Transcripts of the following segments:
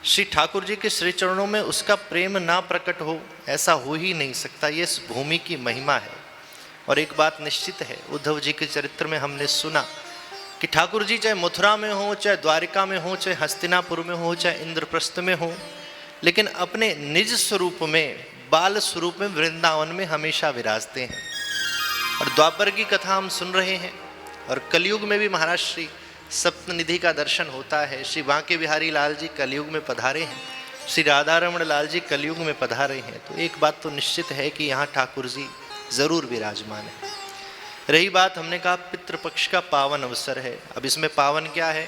श्री ठाकुर जी के श्री चरणों में उसका प्रेम ना प्रकट हो, ऐसा हो ही नहीं सकता। ये इस भूमि की महिमा है। और एक बात निश्चित है, उद्धव जी के चरित्र में हमने सुना कि ठाकुर जी चाहे मथुरा में हो, चाहे द्वारिका में हो, चाहे हस्तिनापुर में हो, चाहे इंद्रप्रस्थ में हो, लेकिन अपने निज स्वरूप में, बाल स्वरूप में वृंदावन में हमेशा विराजते हैं। और द्वापर की कथा हम सुन रहे हैं, और कलयुग में भी महाराज श्री सप्तनिधि का दर्शन होता है। श्री बांके बिहारी लाल जी कलयुग में पधारे हैं, श्री राधा रमण लाल जी कलयुग में पधारे हैं। तो एक बात तो निश्चित है कि यहाँ ठाकुर जी जरूर विराजमान है। रही बात, हमने कहा पितृपक्ष का पावन अवसर है। अब इसमें पावन क्या है?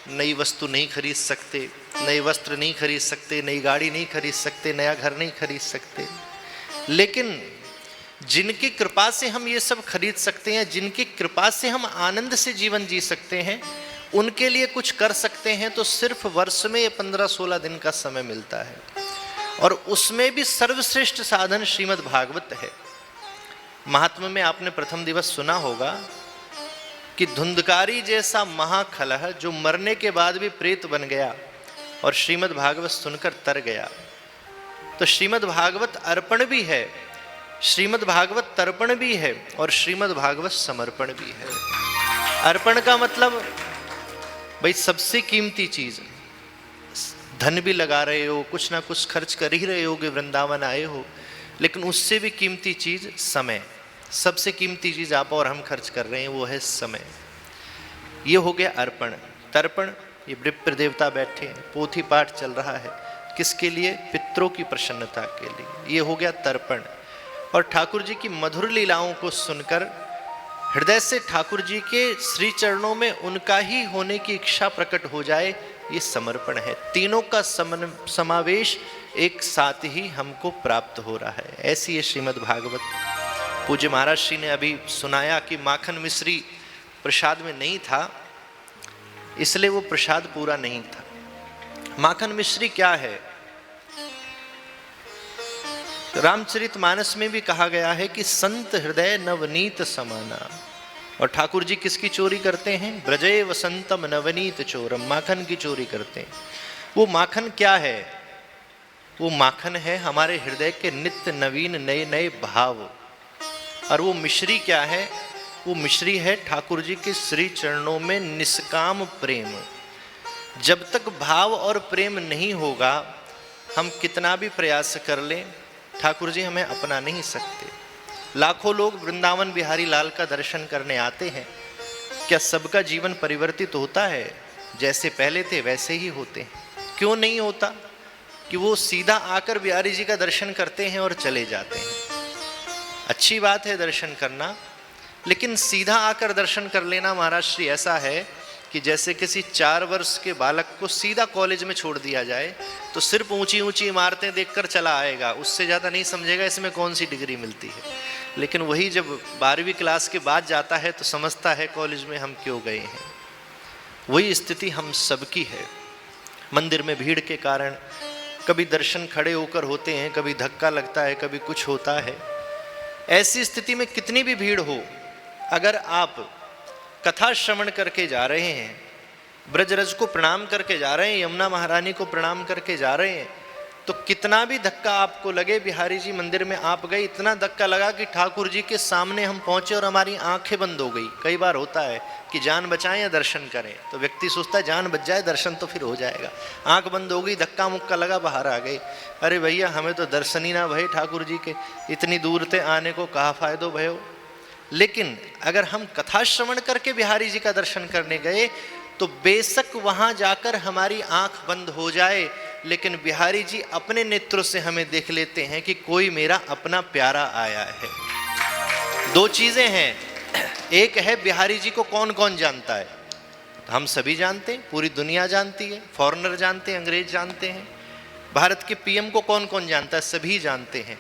नई वस्तु नहीं खरीद सकते, नए वस्त्र नहीं खरीद सकते, नई गाड़ी नहीं खरीद सकते, नया घर नहीं खरीद सकते, लेकिन जिनकी कृपा से हम ये सब खरीद सकते हैं, जिनकी कृपा से हम आनंद से जीवन जी सकते हैं, उनके लिए कुछ कर सकते हैं तो सिर्फ वर्ष में 15-16 दिन का समय मिलता है। और उसमें भी सर्वश्रेष्ठ साधन श्रीमद् भागवत है। महात्मा में आपने प्रथम दिवस सुना होगा कि धुंधकारी जैसा महाखलह जो मरने के बाद भी प्रेत बन गया और श्रीमद् भागवत सुनकर तर गया। तो श्रीमद् भागवत अर्पण भी है, श्रीमद् भागवत तर्पण भी है, और श्रीमद् भागवत समर्पण भी है। अर्पण का मतलब भाई सबसे कीमती चीज, धन भी लगा रहे हो, कुछ ना कुछ खर्च कर ही रहे हो कि वृंदावन आए हो, लेकिन उससे भी कीमती चीज समय। सबसे कीमती चीज आप और हम खर्च कर रहे हैं वो है समय। ये हो गया अर्पण। तर्पण, ये विप्र देवता बैठे हैं, पोथी पाठ चल रहा है, किसके लिए? पितरों की प्रसन्नता के लिए। ये हो गया तर्पण। और ठाकुर जी की मधुर लीलाओं को सुनकर हृदय से ठाकुर जी के श्री चरणों में उनका ही होने की इच्छा प्रकट हो जाए, ये समर्पण है। तीनों का समावेश एक साथ ही हमको प्राप्त हो रहा है। ऐसी है श्रीमद् भागवत। पूज्य महाराज श्री ने अभी सुनाया कि माखन मिश्री प्रसाद में नहीं था, इसलिए वो प्रसाद पूरा नहीं था। माखन मिश्री क्या है? रामचरितमानस में भी कहा गया है कि संत हृदय नवनीत समाना। और ठाकुर जी किसकी चोरी करते हैं? ब्रजे वसंतम नवनीत चोरम, माखन की चोरी करते हैं। वो माखन क्या है? वो माखन है हमारे हृदय के नित्य नवीन नए नए भाव। और वो मिश्री क्या है? वो मिश्री है ठाकुर जी के श्री चरणों में निष्काम प्रेम। जब तक भाव और प्रेम नहीं होगा, हम कितना भी प्रयास कर लें, ठाकुर जी हमें अपना नहीं सकते। लाखों लोग वृंदावन बिहारी लाल का दर्शन करने आते हैं, क्या सबका जीवन परिवर्तित होता है? जैसे पहले थे वैसे ही होते हैं। क्यों नहीं होता? कि वो सीधा आकर बिहारी जी का दर्शन करते हैं और चले जाते हैं। अच्छी बात है दर्शन करना, लेकिन सीधा आकर दर्शन कर लेना महाराज श्री ऐसा है कि जैसे किसी 4 वर्ष के बालक को सीधा कॉलेज में छोड़ दिया जाए तो सिर्फ ऊंची ऊंची इमारतें देखकर चला आएगा, उससे ज़्यादा नहीं समझेगा इसमें कौन सी डिग्री मिलती है। लेकिन वही जब 12वीं क्लास के बाद जाता है तो समझता है कॉलेज में हम क्यों गए हैं। वही स्थिति हम सबकी है। मंदिर में भीड़ के कारण कभी दर्शन खड़े होकर होते हैं, कभी धक्का लगता है, कभी कुछ होता है। ऐसी स्थिति में कितनी भी भीड़ हो, अगर आप कथा श्रवण करके जा रहे हैं, ब्रजरज को प्रणाम करके जा रहे हैं, यमुना महारानी को प्रणाम करके जा रहे हैं, तो कितना भी धक्का आपको लगे, बिहारी जी मंदिर में आप गए, इतना धक्का लगा कि ठाकुर जी के सामने हम पहुंचे और हमारी आंखें बंद हो गई। कई बार होता है कि जान बचाएं या दर्शन करें, तो व्यक्ति सोचता है जान बच जाए दर्शन तो फिर हो जाएगा। आंख बंद हो गई, धक्का मुक्का लगा, बाहर आ गए। अरे भैया हमें तो दर्शन ही ना भय ठाकुर जी के, इतनी दूर से आने को कहा फायदो भयो। लेकिन अगर हम कथा श्रवण करके बिहारी जी का दर्शन करने गए तो बेशक वहां जाकर हमारी आंख बंद हो जाए, लेकिन बिहारी जी अपने नेत्रों से हमें देख लेते हैं कि कोई मेरा अपना प्यारा आया है। 2 चीजें हैं, एक है बिहारी जी को कौन कौन जानता है, हम सभी जानते हैं, पूरी दुनिया जानती है, फॉरेनर जानते हैं, अंग्रेज जानते हैं। भारत के पीएम को कौन कौन जानता है, सभी जानते हैं।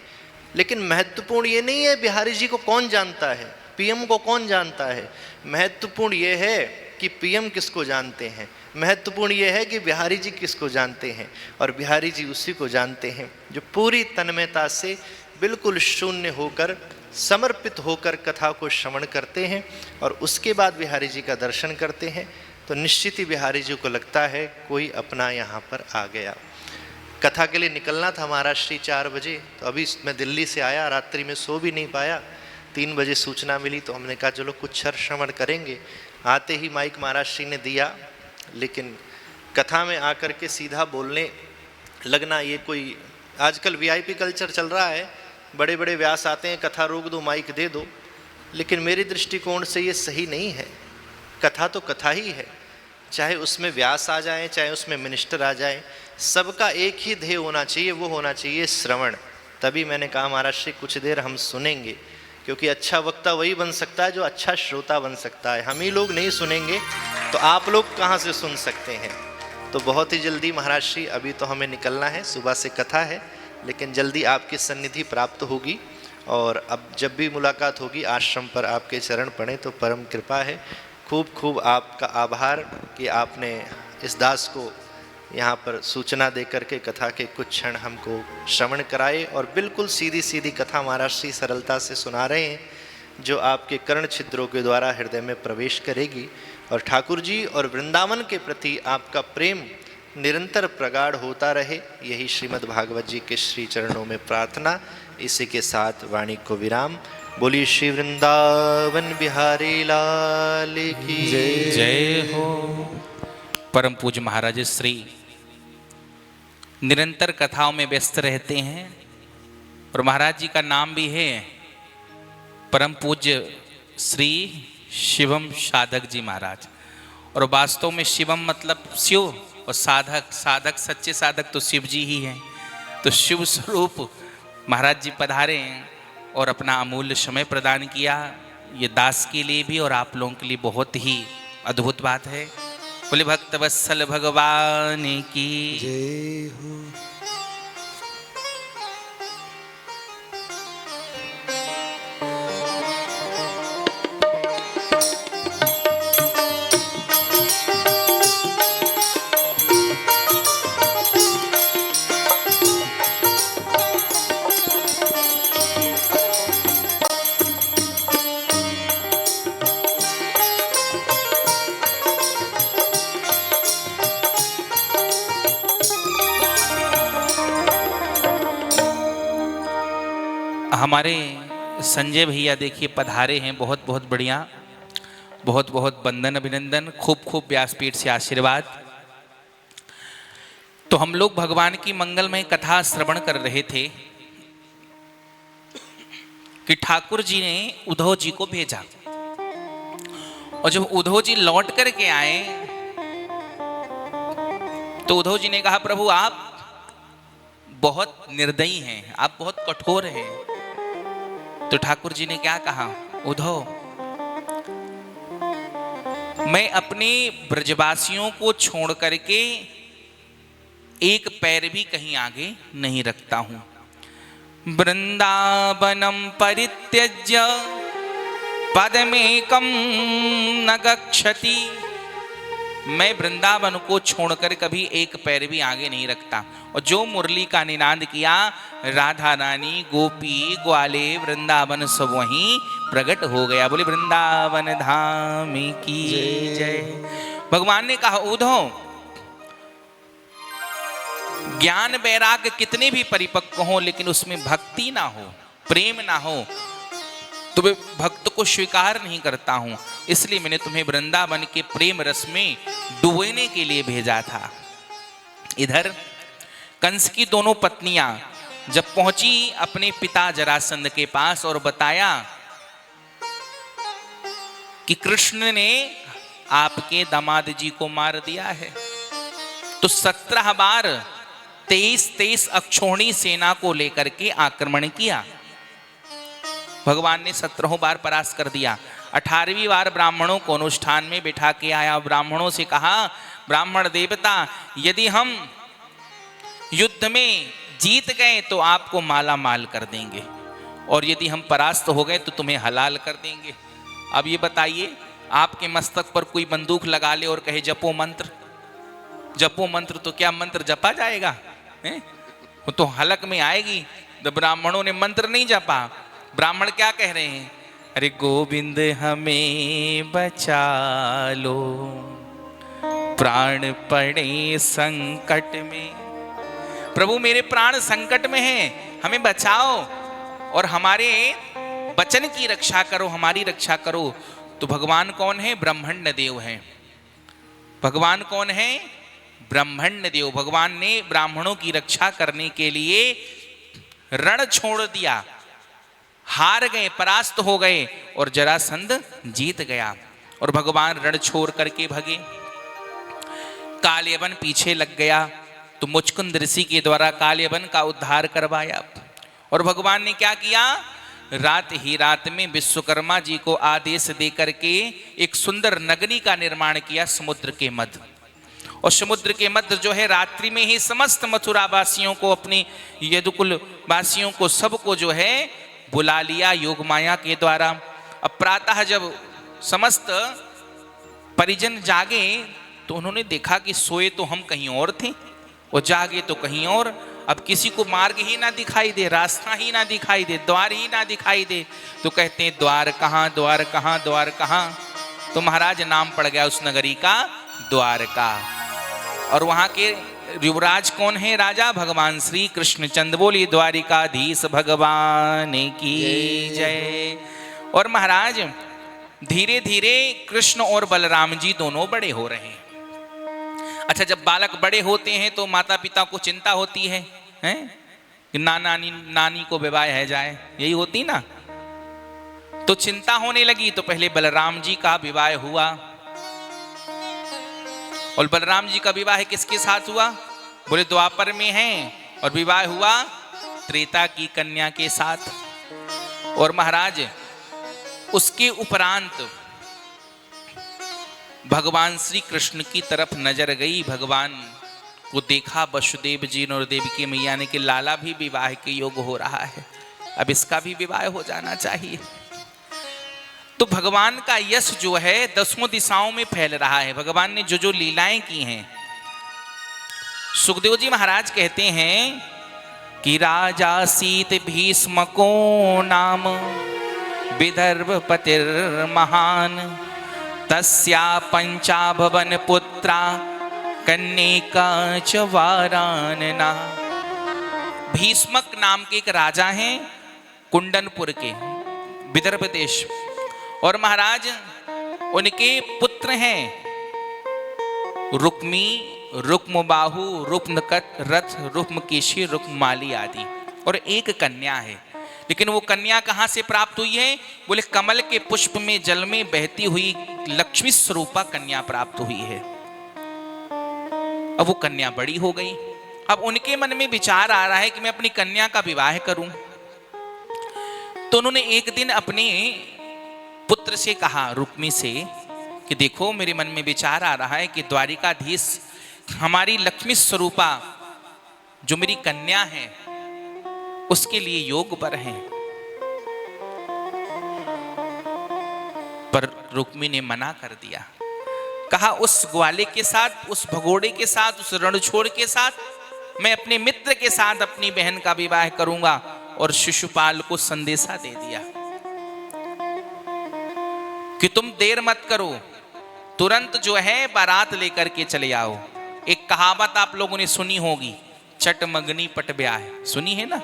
लेकिन महत्वपूर्ण ये नहीं है बिहारी जी को कौन जानता है, पीएम को कौन जानता है। महत्वपूर्ण ये है कि पीएम किसको जानते हैं, महत्वपूर्ण ये है कि बिहारी जी किसको जानते हैं। और बिहारी जी उसी को जानते हैं जो पूरी तन्मयता से बिल्कुल शून्य होकर, समर्पित होकर कथा को श्रवण करते हैं और उसके बाद बिहारी जी का दर्शन करते हैं। तो निश्चित ही बिहारी जी को लगता है कोई अपना यहाँ पर आ गया। कथा के लिए निकलना था महाराष्ट्री 4 बजे, तो अभी मैं दिल्ली से आया, रात्रि में सो भी नहीं पाया, 3 बजे सूचना मिली, तो हमने कहा चलो कुछ क्षण श्रवण करेंगे। आते ही माइक महाराष्ट्री ने दिया, लेकिन कथा में आकर के सीधा बोलने लगना, ये कोई आजकल वीआईपी कल्चर चल रहा है, बड़े बड़े व्यास आते हैं, कथा रोक दो, माइक दे दो, लेकिन मेरे दृष्टिकोण से ये सही नहीं है। कथा तो कथा ही है, चाहे उसमें व्यास आ जाएं, चाहे उसमें मिनिस्टर आ जाएं, सबका एक ही ध्येय होना चाहिए, वो होना चाहिए श्रवण। तभी मैंने कहा महाराज श्री कुछ देर हम सुनेंगे, क्योंकि अच्छा वक्ता वही बन सकता है जो अच्छा श्रोता बन सकता है। हम ही लोग नहीं सुनेंगे तो आप लोग कहाँ से सुन सकते हैं। तो बहुत ही जल्दी महाराज श्री, अभी तो हमें निकलना है, सुबह से कथा है, लेकिन जल्दी आपकी सन्निधि प्राप्त होगी, और अब जब भी मुलाकात होगी आश्रम पर आपके चरण पड़े तो परम कृपा है। खूब खूब आपका आभार कि आपने इस दास को यहाँ पर सूचना दे करके कथा के कुछ क्षण हमको श्रवण कराए, और बिल्कुल सीधी सीधी कथा महाराज श्री सरलता से सुना रहे हैं, जो आपके कर्ण छिद्रों के द्वारा हृदय में प्रवेश करेगी, और ठाकुर जी और वृंदावन के प्रति आपका प्रेम निरंतर प्रगाढ़ होता रहे, यही श्रीमद् भागवत जी के श्री चरणों में प्रार्थना। इसी के साथ वाणी को विराम। बोलिए श्री वृंदावन बिहारी लाल की जय हो। परम पूज्य महाराज श्री निरंतर कथाओं में व्यस्त रहते हैं, और महाराज जी का नाम भी है परम पूज्य श्री शिवम साधक जी महाराज। और वास्तव में शिवम मतलब शिव, और साधक, साधक सच्चे साधक तो शिव जी ही हैं। तो शिव स्वरूप महाराज जी पधारे हैं और अपना अमूल्य समय प्रदान किया। ये दास के लिए भी और आप लोगों के लिए बहुत ही अद्भुत बात है। बोले भक्त वत्सल भगवान की जय हो। हमारे संजय भैया देखिए पधारे हैं, बहुत बहुत बढ़िया, बहुत बहुत वंदन अभिनंदन, खूब खूब व्यासपीठ से आशीर्वाद। तो हम लोग भगवान की मंगलमय कथा श्रवण कर रहे थे कि ठाकुर जी ने उद्धव जी को भेजा, और जब उद्धव जी लौट करके आए तो उद्धव जी ने कहा प्रभु आप बहुत निर्दयी हैं, आप बहुत कठोर हैं। तो ठाकुर जी ने क्या कहा, उद्धव मैं अपने ब्रजवासियों को छोड़ करके एक पैर भी कहीं आगे नहीं रखता हूं। वृंदावनम परित्यज्य पदमेकम न गच्छति, मैं वृंदावन को छोड़कर कभी एक पैर भी आगे नहीं रखता। और जो मुरली का निनाद किया, राधा रानी गोपी ग्वाले वृंदावन सब वहीं प्रकट हो गया। बोले वृंदावन धाम की जय। भगवान ने कहा उद्धव ज्ञान वैराग्य कितने भी परिपक्व हो, लेकिन उसमें भक्ति ना हो, प्रेम ना हो, तो मैं भक्त को स्वीकार नहीं करता हूं। इसलिए मैंने तुम्हें वृंदावन के प्रेम रस में डुबोने के लिए भेजा था। इधर कंस की दोनों पत्नियां जब पहुंची अपने पिता जरासंध के पास और बताया कि कृष्ण ने आपके दामाद जी को मार दिया है, तो 17 बार 23 अक्षौणी सेना को लेकर के आक्रमण किया। भगवान ने 17 बार परास्त कर दिया। 18वीं बार ब्राह्मणों को अनुष्ठान में बिठा के आया। ब्राह्मणों से कहा ब्राह्मण देवता यदि हम युद्ध में जीत गए तो आपको माला माल कर देंगे, और यदि हम परास्त हो गए तो तुम्हें हलाल कर देंगे। अब ये बताइए आपके मस्तक पर कोई बंदूक लगा ले और कहे जपो मंत्र, जपो मंत्र, तो क्या मंत्र जपा जाएगा? वो तो हलक में आएगी। तो ब्राह्मणों ने मंत्र नहीं जपा। ब्राह्मण क्या कह रहे हैं, अरे गोविंद हमें बचा लो, प्राण पड़े संकट में। प्रभु मेरे प्राण संकट में हैं, हमें बचाओ और हमारे वचन की रक्षा करो, हमारी रक्षा करो। तो भगवान कौन है? ब्रह्मण्य देव हैं। भगवान कौन है? ब्रह्मण्य देव। भगवान ने ब्राह्मणों की रक्षा करने के लिए रण छोड़ दिया, हार गए, परास्त हो गए और जरासंध जीत गया और भगवान रण छोड़ करके भगे। कालयवन पीछे लग गया तो मुचकुंद ऋषि के द्वारा कालयवन का उद्धार करवाया। और भगवान ने क्या किया? रात ही रात में विश्वकर्मा जी को आदेश दे करके एक सुंदर नगरी का निर्माण किया समुद्र के मध्य। और समुद्र के मध्य जो है रात्रि में ही समस्त मथुरा वासियों को, अपने यदुकुल वासियों को, सबको जो है बुला लिया योग माया के द्वारा। अब प्रातः जब समस्त परिजन जागे तो उन्होंने देखा कि सोए तो हम कहीं और थे और जागे तो कहीं और। अब किसी को मार्ग ही ना दिखाई दे, रास्ता ही ना दिखाई दे, द्वार ही ना दिखाई दे। तो कहते हैं द्वार कहाँ, द्वार कहाँ, द्वार कहाँ? तो महाराज नाम पड़ गया उस नगरी का द्वारका। और वहां के युवराज कौन है? राजा भगवान श्री कृष्णचंद्र। बोली द्वारिकाधीश भगवान की जय। और महाराज धीरे धीरे कृष्ण और बलराम जी दोनों बड़े हो रहे हैं। अच्छा, जब बालक बड़े होते हैं तो माता पिता को चिंता होती है, हैं? कि नानी को विवाह है जाए, यही होती ना। तो चिंता होने लगी तो पहले बलराम जी का विवाह हुआ। और बलराम जी का विवाह किसके साथ हुआ? बोले द्वापर में है। और विवाह हुआ त्रेता की कन्या के साथ। और महाराज उसके उपरांत भगवान श्री कृष्ण की तरफ नजर गई। भगवान को देखा वसुदेव जी और देवकी मैया ने कि लाला भी विवाह के योग हो रहा है, अब इसका भी विवाह हो जाना चाहिए। तो भगवान का यश जो है 10 दिशाओं में फैल रहा है। भगवान ने जो जो लीलाएं की हैं। सुखदेव जी महाराज कहते हैं कि राजा सीत भीष्म को नाम विदर्भ पतिर महान, तस्या पंचाभवन पुत्रा कन्यका च वारानना। भीष्मक नाम के एक राजा हैं कुंडनपुर के, विदर्भ देश। और महाराज उनके पुत्र हैं रुक्मी, रुक्मबाहु, रुक्मकट, रथ, रुक्मकेशी, रुक्ममाली आदि। और एक कन्या है। लेकिन वो कन्या कहाँ से प्राप्त हुई है? बोले कमल के पुष्प में जल में बहती हुई लक्ष्मी स्वरूपा कन्या प्राप्त हुई है। अब वो कन्या बड़ी हो गई। अब उनके मन में विचार आ रहा है कि मैं अपनी कन्या का विवाह करूं। तो उन्होंने एक दिन अपने पुत्र से कहा, रुक्मी से, कि देखो मेरे मन में विचार आ रहा है कि द्वारिकाधीश हमारी लक्ष्मी स्वरूपा जो मेरी कन्या है उसके लिए योग पर हैं। पर रुक्मी ने मना कर दिया। कहा उस ग्वाले के साथ, उस भगोड़े के साथ, उस रणछोड़ के साथ मैं अपने मित्र के साथ अपनी बहन का विवाह करूंगा। और शिशुपाल को संदेशा दे दिया कि तुम देर मत करो, तुरंत जो है बारात लेकर के चले आओ। एक कहावत आप लोगों ने सुनी होगी, चट मगनी पट ब्याह, सुनी है ना,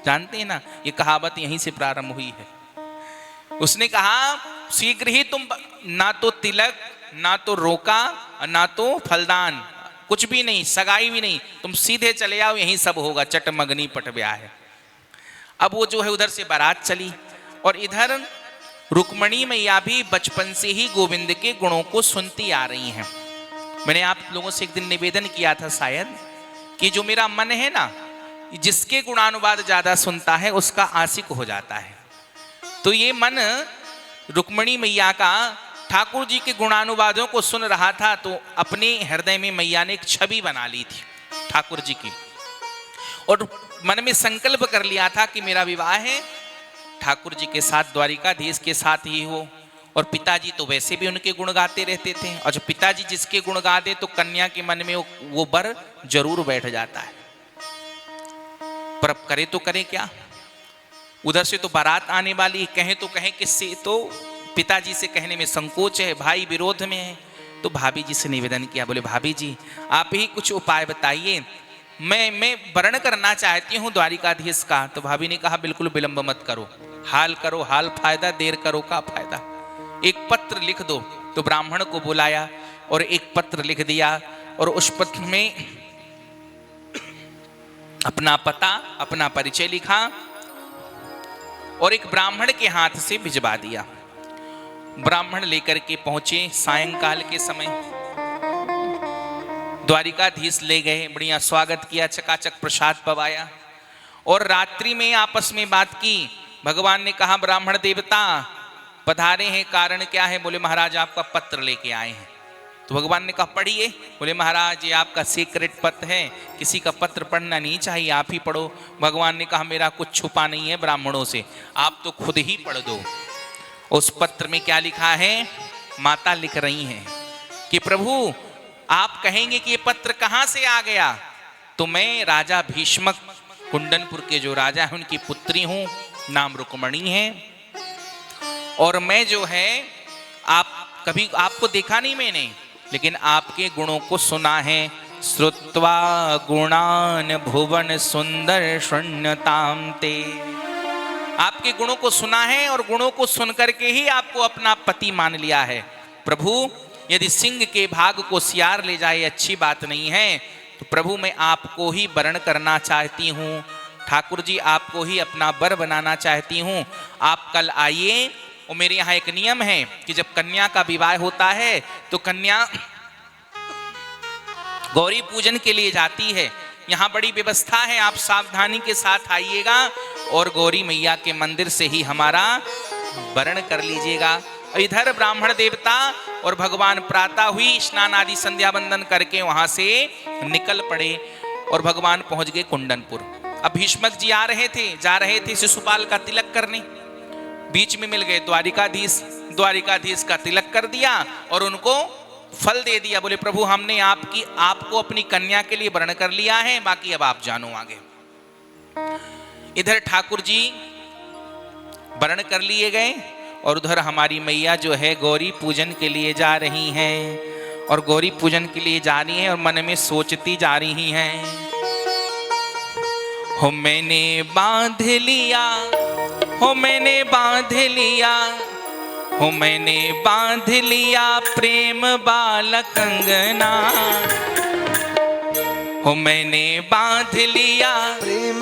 जानते हैं ना, ये कहावत यहीं से प्रारंभ हुई है। उसने कहा शीघ्र ही तुम, ना तो तिलक, ना तो रोका, ना तो फलदान, कुछ भी नहीं, सगाई भी नहीं, तुम सीधे चले आओ, यहीं सब होगा, चट मगनी पट ब्याह है। अब वो जो है उधर से बारात चली और इधर रुक्मणी मैया भी बचपन से ही गोविंद के गुणों को सुनती आ रही हैं। मैंने आप लोगों से एक दिन निवेदन किया था शायद, कि जो मेरा मन है ना, जिसके गुणानुवाद ज्यादा सुनता है उसका आशिक हो जाता है। तो ये मन रुक्मणी मैया का ठाकुर जी के गुणानुवादों को सुन रहा था, तो अपने हृदय में मैया ने एक छवि बना ली थी ठाकुर जी की, और मन में संकल्प कर लिया था कि मेरा विवाह है ठाकुर जी के साथ, द्वारिकाधीश के साथ ही हो। और पिताजी तो वैसे भी उनके गुण गाते रहते थे, और जब पिताजी जिसके गुण गाते तो कन्या के मन में वो बर जरूर बैठ जाता है। पर अब करे तो करे क्या, उधर से तो बारात आने वाली, कहें तो कहें किससे, तो पिताजी से कहने में संकोच है, भाई विरोध में है, तो भाभी जी से निवेदन किया, बोले भाभी जी आप ही कुछ उपाय बताइए, मैं वर्ण करना चाहती हूँ द्वारिकाधीश का। तो भाभी ने कहा बिल्कुल विलंब मत करो, हाल फायदा, देर करो का फायदा, एक पत्र लिख दो। तो ब्राह्मण को बुलाया और एक पत्र लिख दिया और उस पत्र में अपना पता, अपना परिचय लिखा और एक ब्राह्मण के हाथ से भिजवा दिया। ब्राह्मण लेकर के पहुंचे सायंकाल के समय, द्वारिकाधीश ले गए, बढ़िया स्वागत किया, चकाचक प्रसाद पवाया और रात्रि में आपस में बात की। भगवान ने कहा ब्राह्मण देवता पधारे हैं, कारण क्या है? बोले महाराज आपका पत्र लेके आए हैं। तो भगवान ने कहा पढ़िए। बोले महाराज ये आपका सीक्रेट पत्र है, किसी का पत्र पढ़ना नहीं चाहिए, आप ही पढ़ो। भगवान ने कहा मेरा कुछ छुपा नहीं है ब्राह्मणों से, आप तो खुद ही पढ़ दो। उस पत्र में क्या लिखा है? माता लिख रही हैं कि प्रभु आप कहेंगे कि ये पत्र कहां से आ गया, तो मैं राजा भीष्मक, कुंडनपुर के जो राजा हैं उनकी पुत्री हूं, नाम रुक्मणी है, और मैं जो है आप कभी आपको देखा नहीं मैंने, लेकिन आपके गुणों को सुना है। श्रुत्वा गुणान भुवन सुंदर शृण्यताम ते, आपके गुणों को सुना है और गुणों को सुन करके ही आपको अपना पति मान लिया है। प्रभु यदि सिंह के भाग को सियार ले जाए अच्छी बात नहीं है, तो प्रभु मैं आपको ही वरण करना चाहती हूँ, ठाकुर जी आपको ही अपना वर बनाना चाहती हूँ, आप कल आइए। और मेरे यहाँ एक नियम है कि जब कन्या का विवाह होता है तो कन्या गौरी पूजन के लिए जाती है। यहाँ बड़ी व्यवस्था है, आप सावधानी के साथ आइएगा और गौरी मैया के मंदिर से ही हमारा वरण कर लीजिएगा। इधर ब्राह्मण देवता और भगवान प्रातः हुई स्नान आदि संध्या बंदन करके वहां से निकल पड़े और भगवान पहुंच गए कुंडनपुर। अब भीष्मक जी जा रहे थे शिशुपाल का तिलक करने, बीच में मिल गए द्वारिकाधीश का तिलक कर दिया और उनको फल दे दिया। बोले प्रभु हमने आपको अपनी कन्या के लिए वर्ण कर लिया है, बाकी अब आप जानो आगे। इधर ठाकुर जी वर्ण कर लिए गए और उधर हमारी मैया जो है गौरी पूजन के लिए जा रही हैं और गौरी पूजन के लिए जा रही हैं और मन में सोचती जा रही हैं, हो मैंने बांध लिया, हो मैंने बांध लिया, हो मैंने बांध लिया प्रेम बाल कंगना, हो मैंने बांध लिया,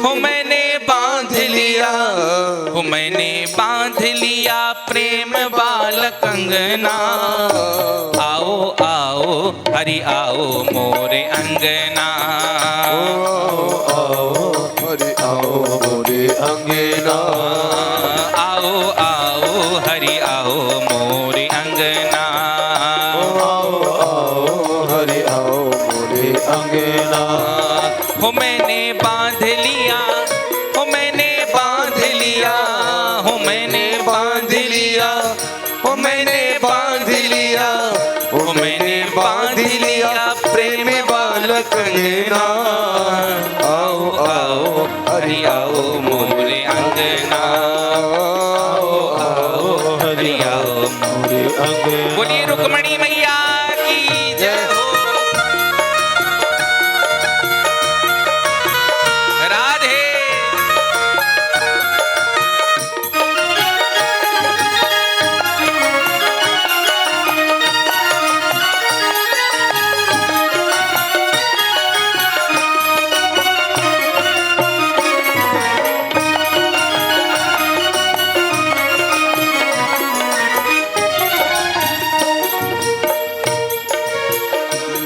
हो मैंने बांध लिया, हो मैंने बांध लिया प्रेम बाल कंगना। आओ आओ हरि आओ मोरे अंगना, हरि आओ मोरे अंगना, आओ आओ हरि आओ मोरे अंगना, आओ आओ हरि आओ मोरे अंगना। हो मैंने बांध लिया, हो मैंने बांध लिया, हो मैंने बांध लिया, हो मैंने बांध लिया, हो मैंने बांध लिया प्रेम बाल कंगना। आओ आओ हरि आओ मोरे अंगना, आओ आओ हरि आओ मोरे अंगना। बोलिए रुक्मणी मैया की जय हो। राधे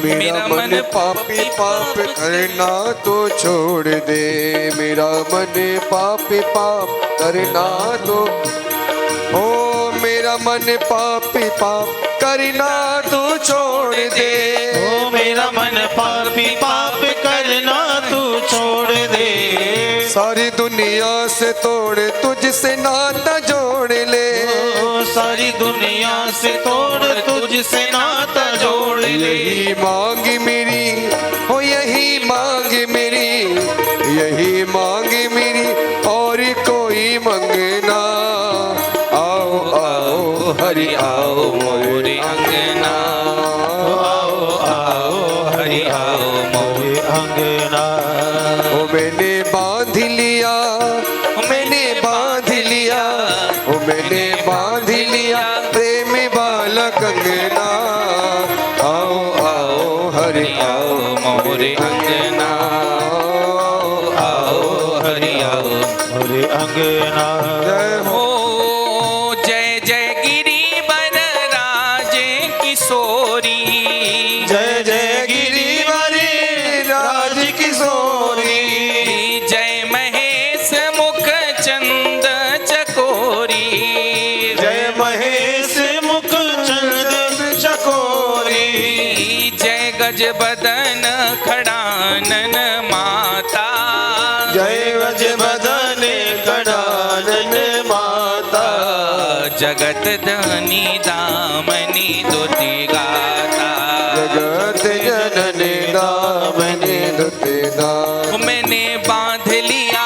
मेरा मन पापी पाप करना तो छोड़ दे, मेरा मन पापी पाप करना तो, ओ मेरा मन पापी पाप करना तो छोड़ दे, ओ मेरा मन पापी पाप करना तू छोड़ दे। सारी दुनिया से तोड़ तुझसे नाता जोड़ ले, ओ सारी दुनिया से तोड़ तुझसे नाता जोड़ ले। यही मांग मेरी, हो यही मांग मेरी, यही मांग मेरी और कोई मंगना। आओ आओ हरि आओ मोरे अंगना, मैंने बांध लिया, मैंने बांध लिया, ओ मैंने बांध लिया प्रेम बाला कंगना। आओ आओ हरि आओ मोरे अंगना, आओ हरि आओ मोरे अंगना। जय हो। हो जय जय गिरिवर राजे किशोरी, जय जय गिरिवरी राज किशोरी, जय महेश मुख चंद चकोरी, जय महेश मुख चंद चकोरी, जय गज बदन खड़ानन माता, जय गज बदन खड़ानन माता, जगत धनी दामनी दुति गाता। जगत जननी दामनी दुति गाता। हो मैंने बांध लिया,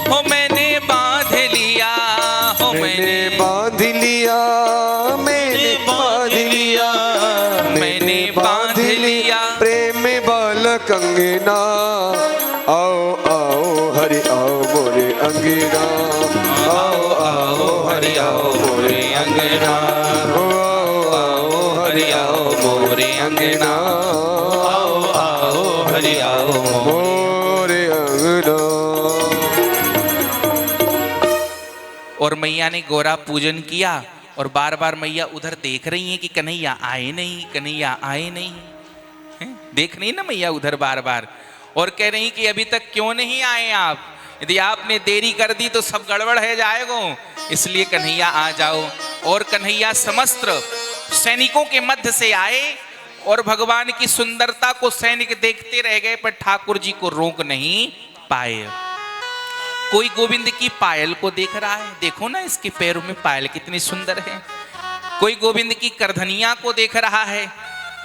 हो मैंने बांध लिया, हो मैंने बांध लिया, मैंने बांध लिया, मैंने बांध लिया प्रेम बाल कंगना। आओ आओ हरि आओ मोरे अंगना, आओ आओ हरि आओ मोरे अंगना, आओ आओ हरि आओ मोरे अंगना, आओ आओ हरि आओ मोरे अंगना। और मैया ने गौरा पूजन किया और बार बार मैया उधर देख रही हैं कि कन्हैया आए नहीं, कन्हैया आए नहीं। हैं? देख रही ना मैया उधर बार बार और कह रही कि अभी तक क्यों नहीं आए आप, यदि आपने देरी कर दी तो सब गड़बड़ है जाएगा, इसलिए कन्हैया आ जाओ। और कन्हैया समस्त सैनिकों के मध्य से आए और भगवान की सुंदरता को सैनिक देखते रह गए पर ठाकुर जी को रोक नहीं पाए। कोई गोविंद की पायल को देख रहा है, देखो ना इसके पैरों में पायल कितनी सुंदर है। कोई गोविंद की करधनिया को देख रहा है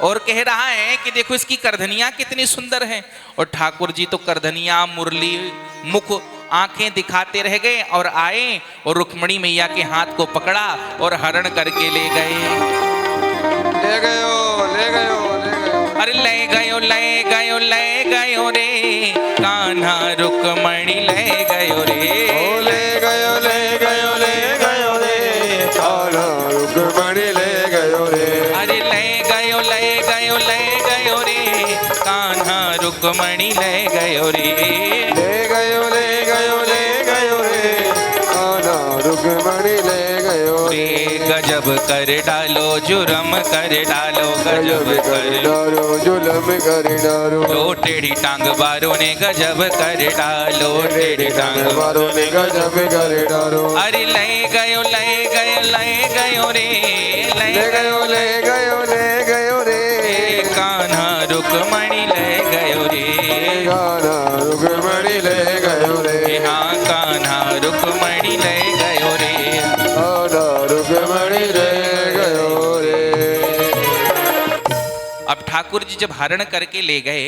और कह रहा है कि देखो इसकी करधनिया कितनी सुंदर है। और ठाकुर जी तो करधनिया, मुरली, मुख, आंखें दिखाते रह गए और आए और रुक्मणी मैया के हाथ को पकड़ा और हरण करके ले गए। ले गयो, ले गयो, ले गयो। अरे ले गयो, ले गयो, ले गयो रे कान्हा रुक्मणी ले गयो रे। ओ ले गयो, ले गयो, ले गयो रे कान्हा रुक्मणी ले गयो रे। अरे ले गयो, ले गयो, ले गयो रे कान्हा रुक्मणी ले गयो रे। ले गयो, ले गयो, ले गयो रे कान्हा रुक्मणी ले गयो रे। गजब कर डालो जुर्म कर डालो, गजब कर डालो जुल्म कर डालो, लो टेढ़ी टांग बारों ने गजब कर डालो, टेढ़ी टांग मारो ने गजब कर डालो। अरे ले गयो, ले गयो, ले गयो रे, ले गयो, ले गयो, ले गयो रे कान्हा रुक्मणी ले गयो रे। कान्हा रुक्मणी ले गयो रे। हाँ कान्हा रुक्मणी ले गयो रे। कान्हा रुक्मणी ले गयो रे। अब ठाकुर जी जब हरण करके ले गए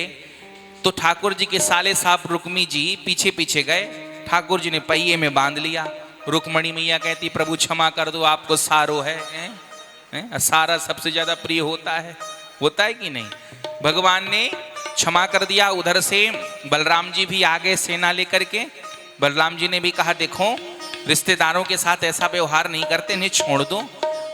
तो ठाकुर जी के साले साहब रुक्मी जी पीछे पीछे गए, ठाकुर जी ने पहिए में बांध लिया। रुक्मणी मैया कहती प्रभु क्षमा कर दो, आपको सारो है, सारा सबसे ज्यादा प्रिय होता है कि नहीं। भगवान ने क्षमा कर दिया। उधर से बलराम जी भी आ गए सेना लेकर के। बलराम जी ने भी कहा देखो रिश्तेदारों के साथ ऐसा व्यवहार नहीं करते, इन्हें छोड़ दो।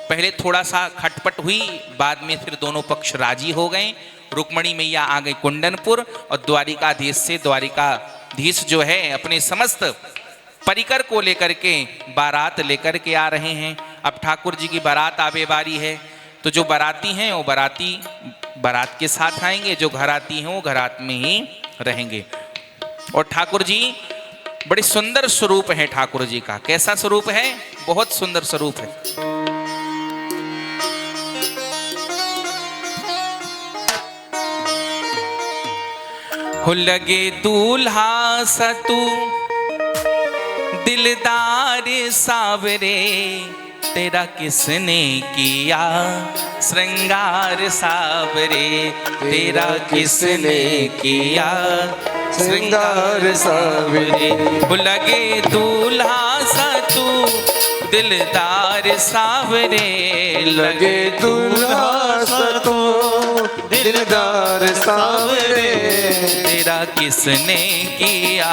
पहले थोड़ा सा खटपट हुई, बाद में फिर दोनों पक्ष राजी हो गए। रुक्मणी मैया आ गई कुंडनपुर और द्वारिकाधीश से द्वारिकाधीश जो है अपने समस्त परिकर को लेकर के बारात लेकर के आ रहे हैं। अब ठाकुर जी की बारात आवे बारी है, तो जो बाराती हैं वो बाराती बारात के साथ आएंगे, जो घराती हैं वो घरात में ही रहेंगे। और ठाकुर जी बड़े सुंदर स्वरूप है ठाकुर जी का। कैसा स्वरूप है? बहुत सुंदर स्वरूप है। हो लगे दूल्हा सतू दिलदार सावरे, तेरा किसने किया श्रृंगार सावरे, तेरा किसने किया श्रृंगार सावरे। हो लगे दूल्हा सतू दिलदार सावरे, लगे दूल्हा सतो दिलदार सावरे तेरा किसने किया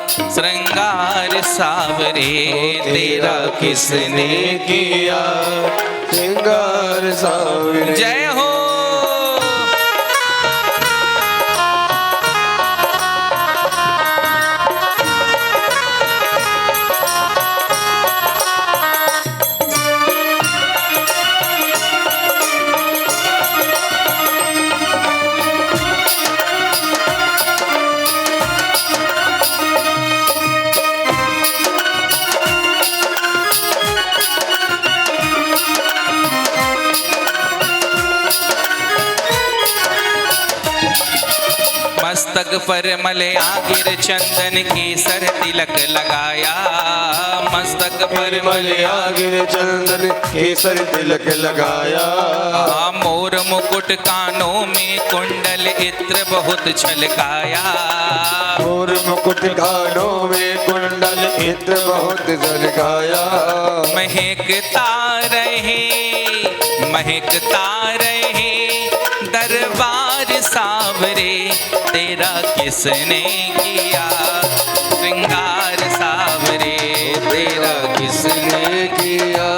श्रृंगार सावरे, तेरा किसने किया श्रृंगार सावरे। जय हो। मस्तक पर मलयागिर चंदन केसर तिलक लगाया, मस्तक पर मलयागिर चंदन केसर तिलक लगाया। मोर मुकुट कानों में कुंडल इत्र बहुत छलकाया, मोर मुकुट कानों में कुंडल इत्र बहुत झलकाया। महकता रहे महकता रहे दरबार सावरे, तेरा किसने किया श्रृंगार सावरे, तेरा किसने किया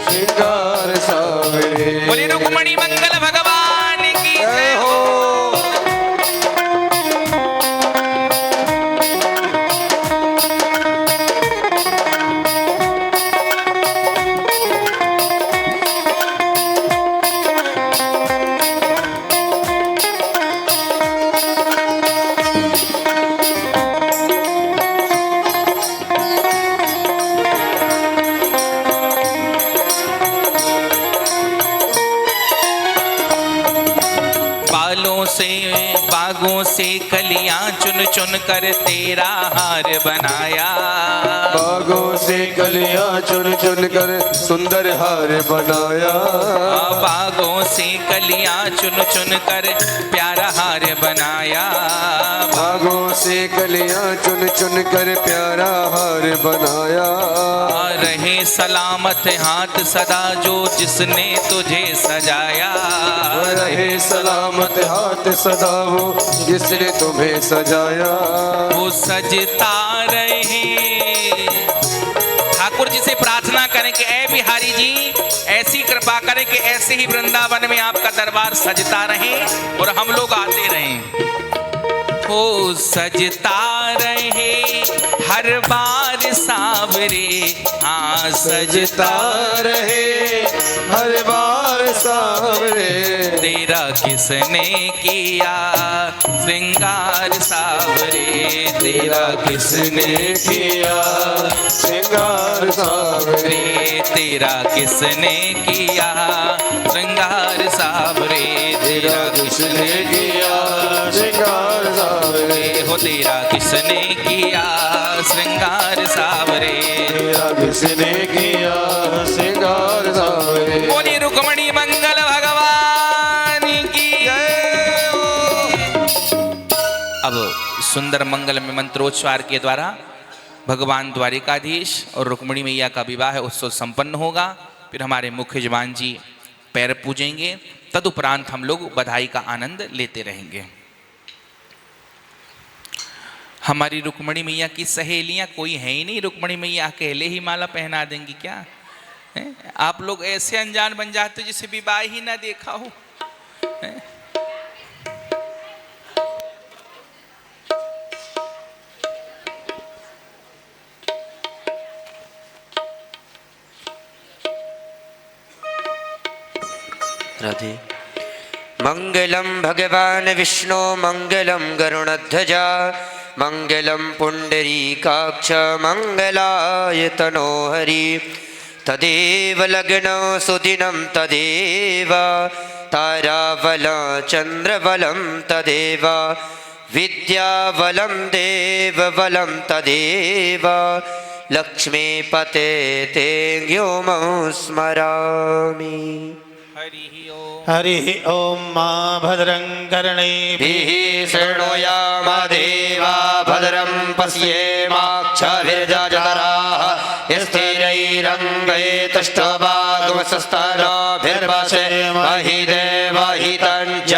श्रृंगार सावरे। बोले रुक्मणी मंगल भगवान की जय हो। बागों से कलियां चुन चुन कर तेरा हार बनाया, बागों से कलियां चुन चुन कर सुंदर हार बनाया। बागों से कलियां चुन चुन कर प्यारा हार बनाया, बागों से कलियां चुन चुन कर प्यारा हार बनाया। रहे सलामत हाथ सदा जो जिसने तुझे सजाया, रहे सलामत हाथ सदा वो जिसने तुम्हें सजाया। वो सजता रहे। ठाकुर जी से प्रार्थना करें कि ऐ बिहारी जी ऐसी कृपा करें कि ऐसे ही वृंदावन में आपका दरबार सजता रहे और हम लोग आते रहें। हो सजता रहे हर बार सावरे, हाँ सजता रहे हर बार सावरे। तेरा किसने किया श्रृंगार सावरे, तेरा किसने किया श्रृंगार सावरे। तेरा किसने किया श्रृंगार सावरे, तेरा किसने किया श्रृंगार सावरे। हो तेरा किसने किया श्रृंगार सावरे, तेरा किसने किया श्रृंगार सावरे। बोली रुक्मणी मंगल भगवान की जय हो। अब सुंदर मंगल में मंत्रोच्चार के द्वारा भगवान द्वारिकाधीश और रुक्मणी मैया का विवाह उत्सव संपन्न होगा। फिर हमारे मुख्य जवान जी पैर पूजेंगे, तदुपरांत हम लोग बधाई का आनंद लेते रहेंगे। हमारी रुक्मणी मैया की सहेलियां कोई है ही नहीं, रुक्मणी मैया अकेले ही माला पहना देंगी क्या है? आप लोग ऐसे अनजान बन जाते हो जिसे विवाह ही ना देखा हो है? राधे। मंगलम भगवान विष्णु मंगलम गरुणध्वजा मंगलम पुंडरीकाक्ष मंगलाय तनोहरि। तदेव लग्नो सुदिनं तदेव ताराबलं चंद्रबलं तदेव विद्याबलं देवबलं तदेव लक्ष्मीपते ते व्योमं स्मरामि। हरि ओम मां भद्रं कर्णैभिः शृणुयाम देवा भद्रं पश्येमाक्षभिर्यजतराः स्थिरैरङ्गैस्तुष्टुवागुंसस्तनोभिर्वसेमहि देवहितं च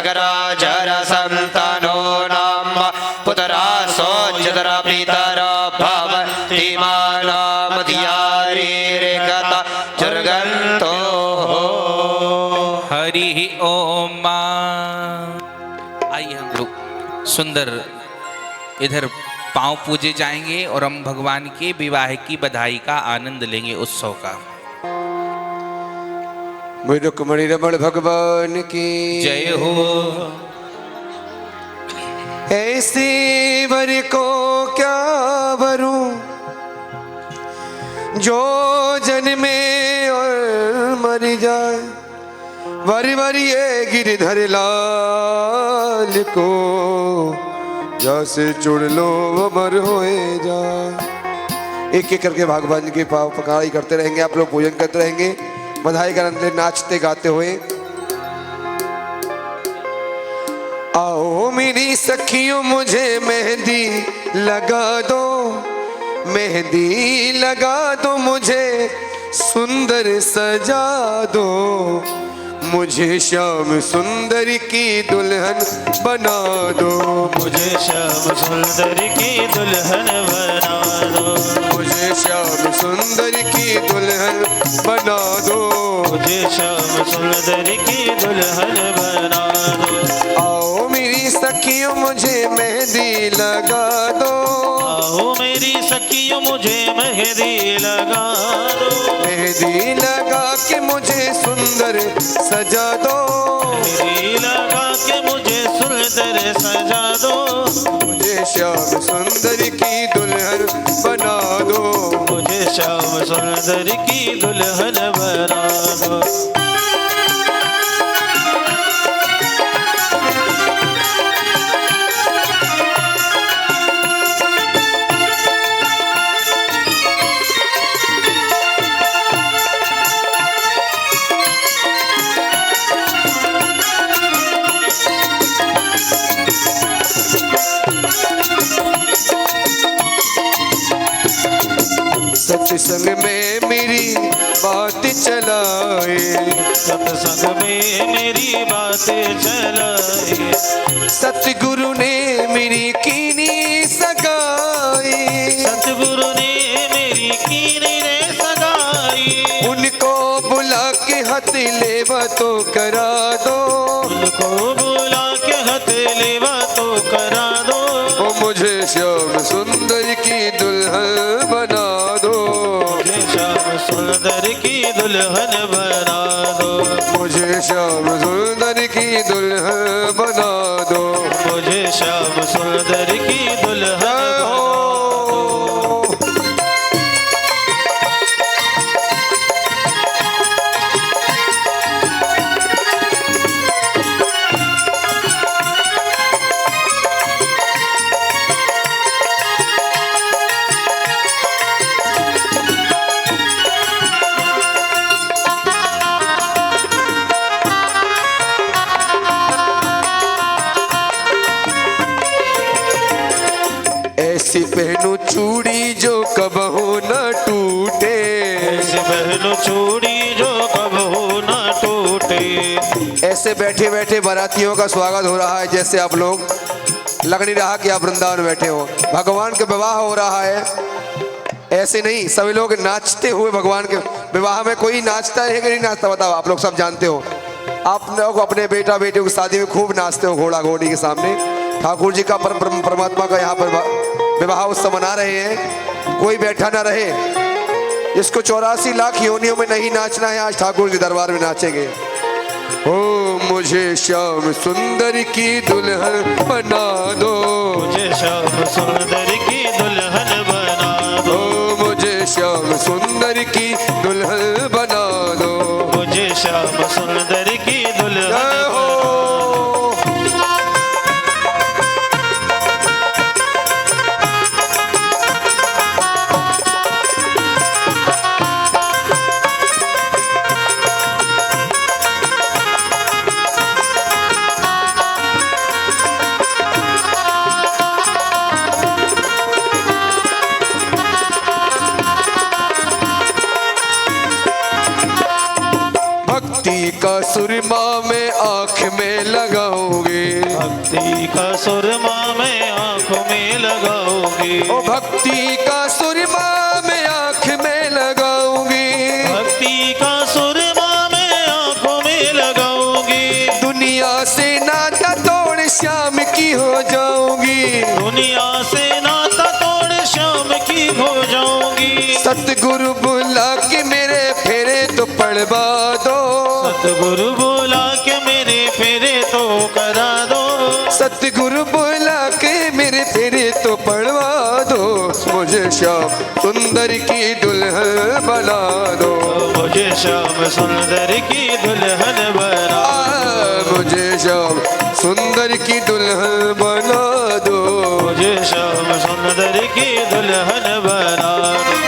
स्वर्गराजर संतानो नाम पुत्रा सोच्चतरा प्रीतरा भवन्ति मानामधियारे रेखता जर्गन्तो हरि ओम। आइए हम लोग सुंदर इधर पांव पूजे जाएंगे और हम भगवान के विवाह की बधाई का आनंद लेंगे, उत्सव का। रुक्मणी रमण भगवान की जय हो। ऐसी वर को क्या वरूं जो जन्मे और मर जाए, वरी वरी ये गिरधर लाल को जैसे चुड़ लो अमर होए जाए। एक एक करके भगवान के पाव पकड़ाई करते रहेंगे, आप लोग पूजन करते रहेंगे, बधाई का आनंद नाचते गाते हुए। आओ मेरी सखियों मुझे मेहंदी लगा दो, मेहंदी लगा दो मुझे सुंदर सजा दो, मुझे श्याम सुंदर की दुल्हन बना दो, मुझे श्याम सुंदर की दुल्हन बना दो, मुझे श्याम सुंदर की दुल्हन बना दो, मुझे श्याम सुंदर की दुल्हन बना दो। आओ मेरी सखियों मुझे मेहंदी लगा दो, आओ मेरी सखियों मुझे मेहंदी लगा दो, मेहंदी लगा के मुझे सुंदर सजा दो, मेहंदी लगा के मुझे सुंदर सजा दो, मुझे श्याम सुंदर की दुल्हन बना दो, मुझे श्याम सुंदर की दुल्हन बना दो। सत्संग में मेरी बात चलाए, सत्संग में मेरी बातें चलाए, सतगुरु ने मेरी कीनी सगाई, सतगुरु ने मेरी कीनी रे सगाई, उनको बुला के हथ लेवा तो करा दो, उनको बुला के हथ लेवा तो करा दो, ओ मुझे श्याम सुंदर की दुल्हन बना दो, मुझे श्याम सुंदर की दुल्हन बना दो, मुझे श्याम सुंदर की दुल्हन बना दो, मुझे श्याम सुंदर की दुल्हन जय हो। ऐसी पहनू चूड़ी जो कबहू न टूटे, ऐसे पहनो चूड़ी जो कबहू ना टूटे, ऐसे बैठे बैठे बारातियों का स्वागत हो रहा है, जैसे आप लोग लग नहीं रहा कि आप वृंदावन में बैठे हो, भगवान का विवाह हो रहा है। ऐसे नहीं, सभी लोग नाचते हुए भगवान के विवाह में, कोई नाचता है कि नहीं नाचता बताओ, आप लोग सब जानते हो। आप लोग अपने बेटा बेटियों की शादी में खूब नाचते हो घोड़ा घोड़ी के सामने। ठाकुर जी का परमात्मा का यहाँ पर विवाह उत्सव मना रहे हैं, कोई बैठा ना रहे। इसको 84 लाख योनियों में नहीं नाचना है, आज ठाकुर जी दरबार में नाचेंगे। ओ मुझे श्याम सुंदर की दुल्हन बना दो, मुझे श्याम सुंदर की दुल्हन बना दो, मुझे श्याम सुंदर की दुल्हन बना दो, मुझे श्याम सुंदर की दुल्हन जय हो। भक्ति का सुरमा में आंख में लगाओगे, भक्ति का सुरमा में आंखों में लगाओगे, ओ भक्ति का सुरमा में आंख में लगाऊंगी, भक्ति का सुरमा में आंखों में लगाओगे, दुनिया से नाता तोड़ श्याम की हो जाऊंगी, दुनिया से नाता तोड़ श्याम की हो जाऊंगी, सतगुरु बुला के मेरे फेरे तो पड़वा दो, सतगुरु बोला के मेरे फेरे तो करा दो, सतगुरु बुला के मेरे फेरे तो पड़वा दो, मुझे श्याम सुंदर की दुल्हन बना दो, मुझे श्याम सुंदर की दुल्हन बना, मुझे श्याम सुंदर की दुल्हन बना दो, मुझे श्याम सुंदर की दुल्हन बना दो।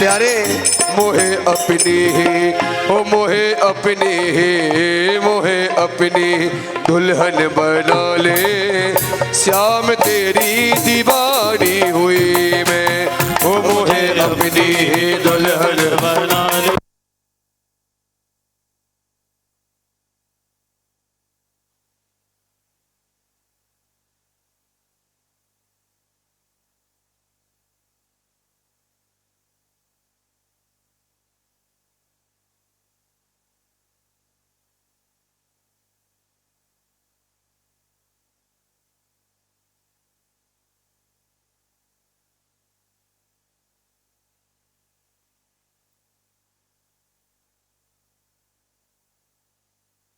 प्यारे मोहे अपनी ही, ओ मोहे अपनी ही, मोहे अपनी दुल्हन बना ले, श्याम तेरी दीवानी हुई मैं, ओ मोहे अपनी ही दुल्हन बना ले।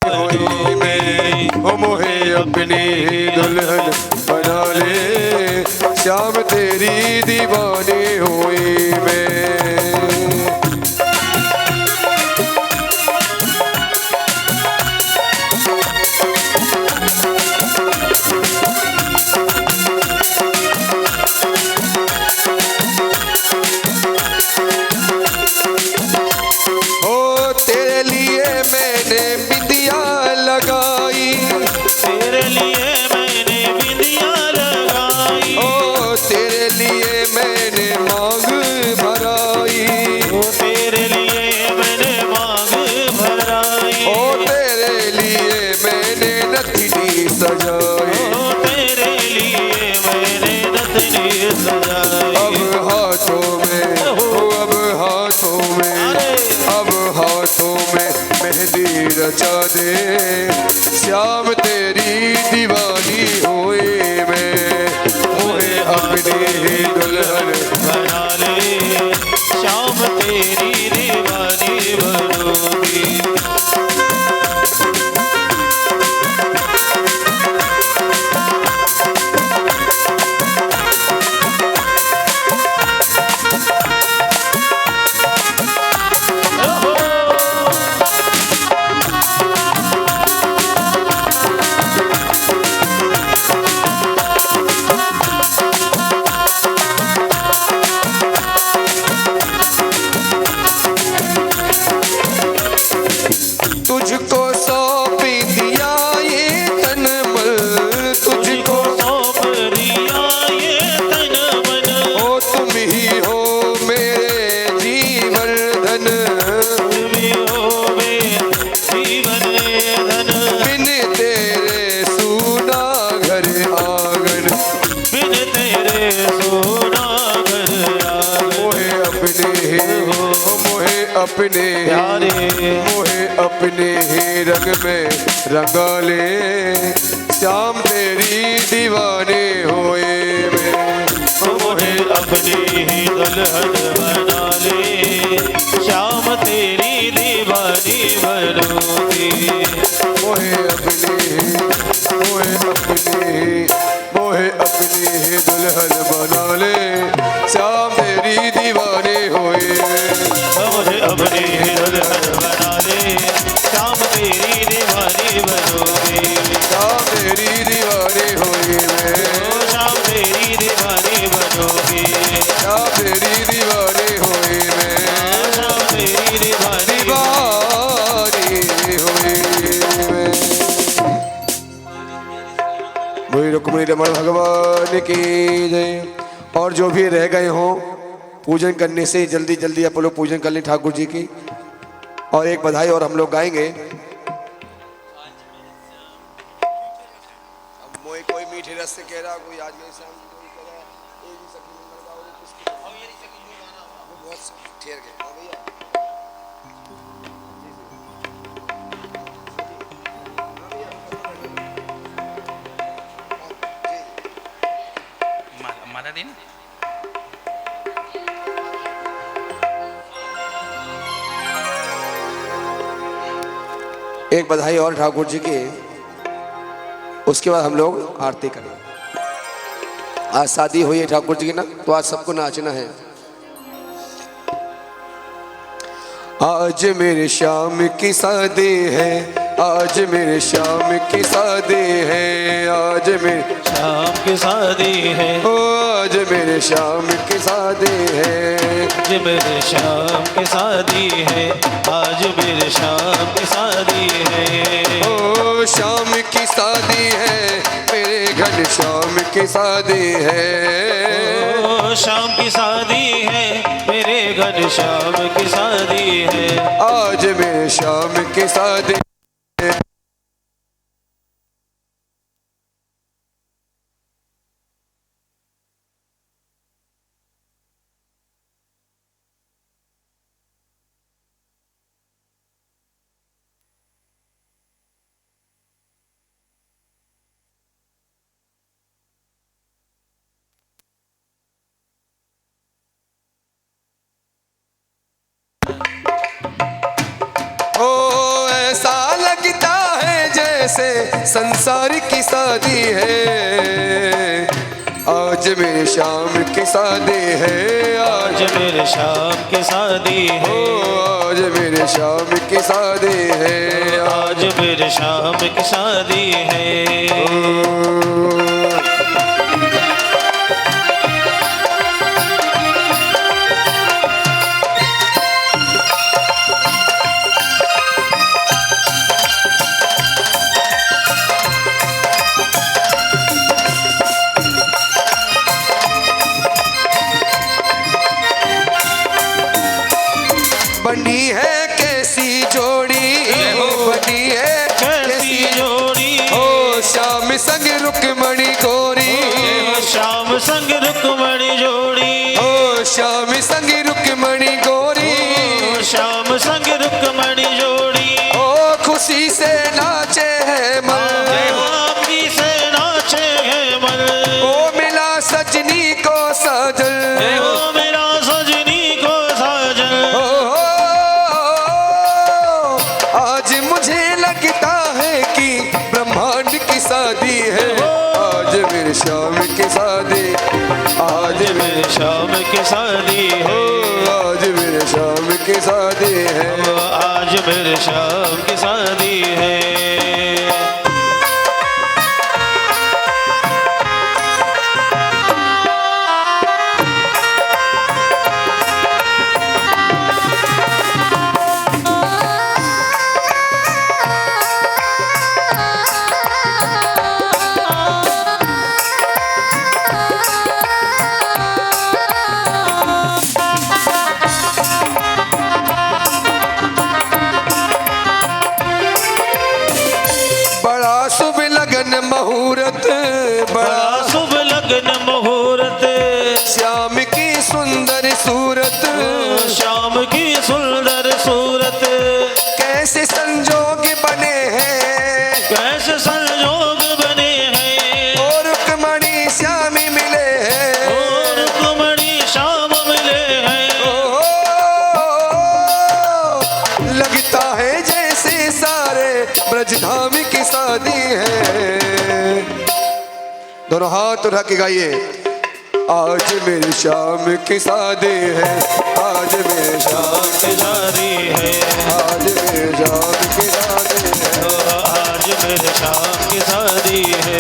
हुई मैं, ओ मोहे अपनी ही दुल्हन बना ले, श्याम तेरी दीवानी हुई मैं। ओ तेरे लिए मैंने बिंदिया लगाई, तेरे लिए मैंने बिंदिया लगाई, ओ तेरे लिए मैंने मांग भराई, ओ तेरे लिए मैंने मांग भराई, ओ तेरे लिए मैंने नथनी सजाई, ओ तेरे लिए मैंने नथनी सजाई, अब हाथों में, ओ अब हाथों में, अब हाथों में मेहंदी रचा दे, श्याम तेरी दीवानी हुई मैं, मोहे अपनी ही दुल्हन बना ले, श्याम तेरी दीवानी बनूंगी। तुझको सौंप दिया ये तन मन, तुझको सौंप दिया ये तन मन, ओ तुम ही हो मेरे जीवन धन, तुम ही हो मेरे जीवन धन, बिन तेरे सूना घर आंगन, बिन तेरे सोना घर आंगन, मोहे अपने ही, मोहे अपने प्यारे, मोहे अपने ही रंग में रंगा ले, श्याम तेरी दीवाने होए मैं, मोहे अपनी ही दुल्हन बना ले, श्याम तेरी दीवानी बनूंगी। मोहे अपने ही, मोहे अपने ही, मोहे अपनी ही दुल्हन बना ले, श्याम तेरी दीवाने होए मुझे अपनी ही दुल्हन बना ले, श्याम तेरी दीवानी बनूंगी, श्याम तेरी दीवाने होए मैं, श्याम तेरी मुनि रमण भगवान की जय। और जो भी रह गए हों पूजन करने से जल्दी जल्दी आप लोग पूजन कर लें ठाकुर जी की। और एक बधाई और हम लोग गाएंगे। अब कोई मीठे रस से कह रहा, कोई आज मेरे सामने कोई कह रहा एक ही सखी मंगल गाओ किसकी वो बहुत ठहर गए। हाँ भैया माला देना। एक बधाई और ठाकुर जी की, उसके बाद हम लोग आरती करें। आज शादी हुई है ठाकुर जी की ना, तो आज सबको नाचना है। आज मेरे श्याम की शादी है, आज मेरे श्याम की शादी है, आज मेरे श्याम की शादी है, ओ आज मेरे श्याम की शादी है, आज मेरे श्याम की शादी है, आज मेरे श्याम की शादी है। ओ श्याम की शादी है, मेरे घन श्याम की शादी है, ओ श्याम की शादी है, मेरे घन श्याम की शादी है, आज मेरे श्याम की शादी। से संसार की शादी है, आज मेरे श्याम की शादी है, आज मेरे श्याम की शादी है, आज मेरे श्याम की शादी है, आज मेरे श्याम की शादी है। बनी है कैसी जोड़ी, बनी है कैसी जोड़ी, ओ श्याम संग रुक्मणी गोरी, श्याम संग रुक्मणी जोड़ी, ओ श्याम संग रुक्मणी गोरी, श्याम संग रुक्मणी जोड़ी, ओ खुशी से नाचे है मन, खुशी से नाचे है मन, ओ मिला सजनी को साजन, ओ मेरा सजनी को साजन, आज मुझे लगता है कि ब्रह्मांड की शादी है, आज मेरे श्याम की शादी, आज मेरे श्याम की शादी है, आज मेरे श्याम की शादी है, आज मेरे श्याम की शादी है। मुहूर्त, बड़ा शुभ लगन मुहूर्त, श्याम की सुंदर सूरत, श्याम की सुंदर सूरत, कैसे संजोग बने हैं, कैसे संजोग बने हैं, और रुक्मणी श्यामी मिले हैं, और रुक्मणी श्याम मिले हैं, लगता है जैसे सारे ब्रजधाम की शादी है। दोनों हाथ उठा के गाइए, आज मेरी श्याम की शादी है, आज मेरे श्याम की शादी है, आज मेरे श्याम की शादी है, आज मेरे श्याम की शादी है,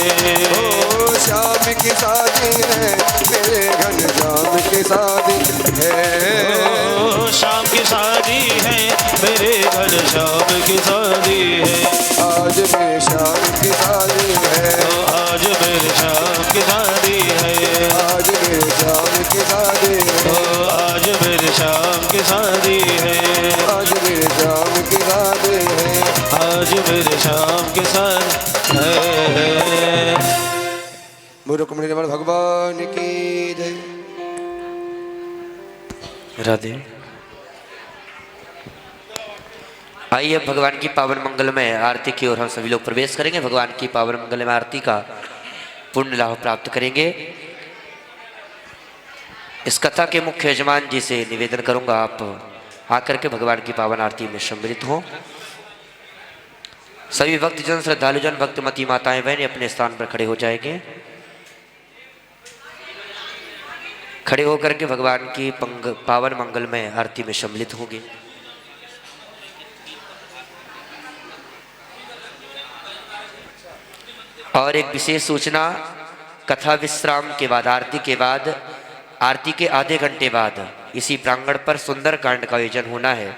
ओ श्याम की शादी है, मेरे घन श्याम की शादी है, ओ श्याम की शादी है, मेरे घन श्याम की शादी है, आज मेरे श्याम की शादी है, आज मेरे श्याम राधे। आइए भगवान की पावन मंगलमय आरती की ओर हम सभी लोग प्रवेश करेंगे। भगवान की पावन मंगलमय आरती का पुण्य लाभ प्राप्त करेंगे। इस कथा के मुख्य यजमान जी से निवेदन करूंगा, आप आकर के भगवान की पावन आरती में सम्मिलित हों। सभी भक्तजन, श्रद्धालुजन, भक्तमती माताएं बहनें अपने स्थान पर खड़े हो जाएंगे। खड़े होकर के भगवान की पावन मंगलमय आरती में सम्मिलित होंगे। और एक विशेष सूचना, कथा विश्राम के बाद, आरती के बाद, आरती के आधे घंटे बाद इसी प्रांगण पर सुंदर कांड का आयोजन होना है।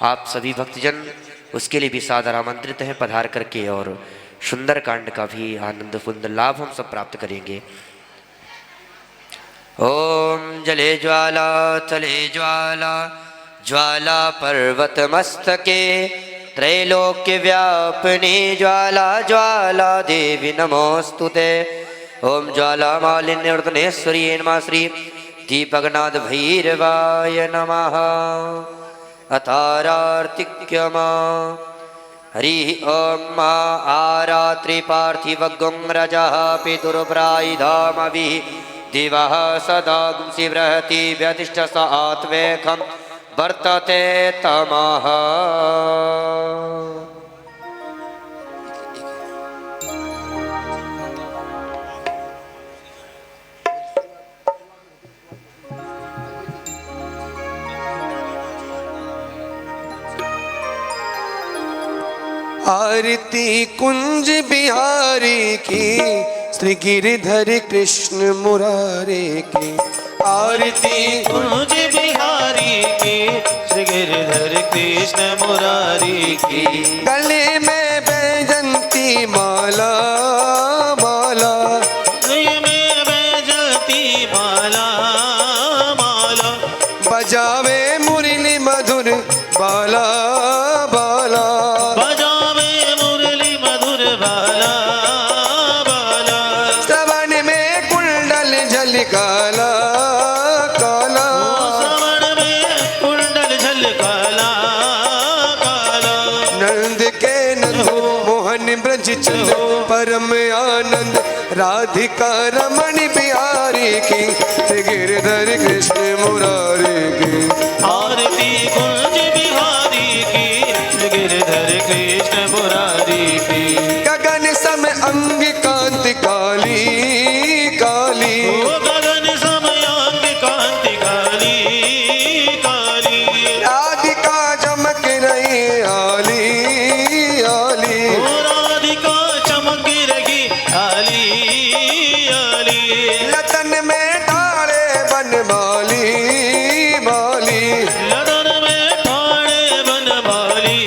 आप सभी भक्तजन उसके लिए भी सादर आमंत्रित हैं। पधार करके और सुंदर कांड का भी आनंद पुण्य लाभ हम सब प्राप्त करेंगे। ओम जले ज्वाला तले ज्वाला, ज्वाला पर्वत मस्तके, त्रैलोक्य व्यापिनी ज्वाला, ज्वाला देवी नमोस्तुते। ओम ज्वाला मालिन्यवर्तनेश्वरी नमः। श्री दीपगनाथ भैरवाय नमः। अतारार्तिक्यमा हरि ओम मा आरात्रि पार्थिवगुं रजः पितुर्प्रायिधामभिः दिवः सदा गुंसि बृहति व्यतिष्ठ स आत्मेकं वर्तते तमः। आरती कुंज बिहारी की, श्री गिरधर कृष्ण मुरारे की। आरती कुंज बिहारी की, श्री गिरधर कृष्ण मुरारी की। गले में बैजंती माला, माला गले में बैजंती माला, माला। बजावे मुरली मधुर बाला, बाला बजावे मुरली मधुर बाला, बाला। श्रवण में कुंडल झलकाला, काला। श्रवण में कुंडल झलकाला, काला। नंद के नंद मोहन ब्रज चंद, परम आनंद राधिका रमण बिहारी की, श्री गिरधर कृष्ण मुरारी की। आरती कुंज बिहारी की, श्री गिरधर कृष्ण मुरारी की। गगन सम अंग कांति काली, काली। ओ गगन समयांग कांति काली, काली। राधिका चमक रही आली, आली। ओ राधिका चमक रही आली, आली। लतन में डाले बनमाली, माली। लदन में ठाणे बनमाली,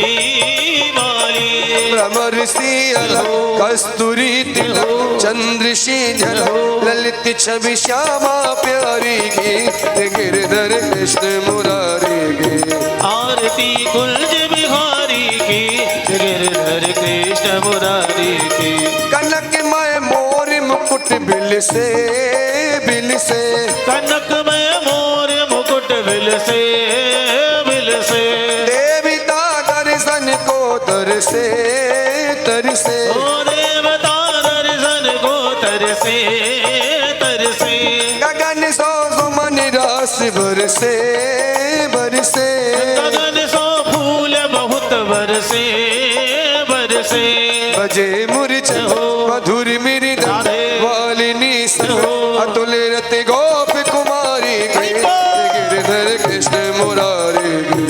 माली। भ्रमर सियल कस्तूरी तिल, चंद्र शीजल ललित छवि श्यामा प्यारी की, गिरधर कृष्ण मुरारी की। आरती कुंज बिहारी की, गिरधर कृष्ण मुरारी की। कनकमय मोर मुकुट बिल से, बिल से। कनकमय मोर मुकुट बिल से, बिल से। देविता दर्शन को तरसे, तरसे। ओ देवता दर्शन को तरसे, तरसे। गगन सो सुमन रास बरसे, बरसे। गगन सो फूल बहुत बरसे, बरसे। बजे मुरझ मधुर मृद वालिनी संग, अतुल रति गोप कुमारी की, गिरधर कृष्ण मुरारी की।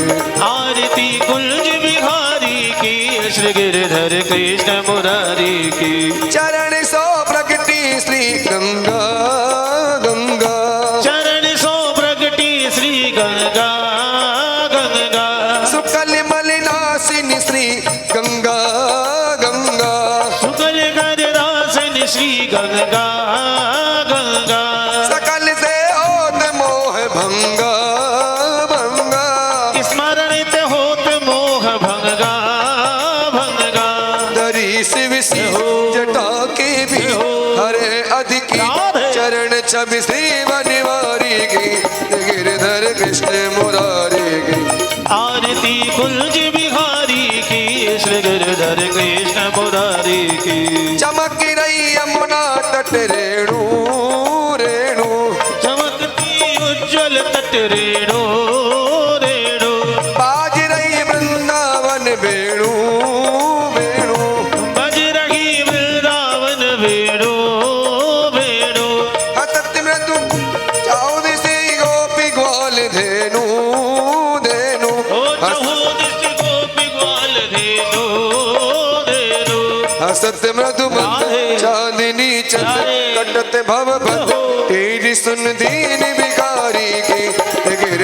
आरती कुंज बिहारी की, श्री गिरधर कृष्ण मुरारी की। चरण सो प्रगति श्री गंगा, गंगा। चरण सो प्रगति श्री गंगा, गंगा। सुकल मलिनासिनी श्री गंगा, गंगा। सुकल गजरासन श्री गंगा, गंगा। सकल से होत मोह भंगा, भंगा। स्मरणित होत मोह भंगा, भंगा। दरी शिव जटा के भी हरे अधिकी, चरण छवि श्री बनवारी की, गिरधर कृष्ण मुरारी। घट रेणु रेणु बाज रही वृंदावन वेणु वेणु बज रही वृंदावन वेणु वेणु अतत मृदु चौदिसी गोपी ग्वाल धेनु धेनु ओ चहुदिस गोपी ग्वाल धेनु धेनु हसत मृदु चांदनी चंद्र कटत भव भद तेरी सुन दीन भिखारी की गिर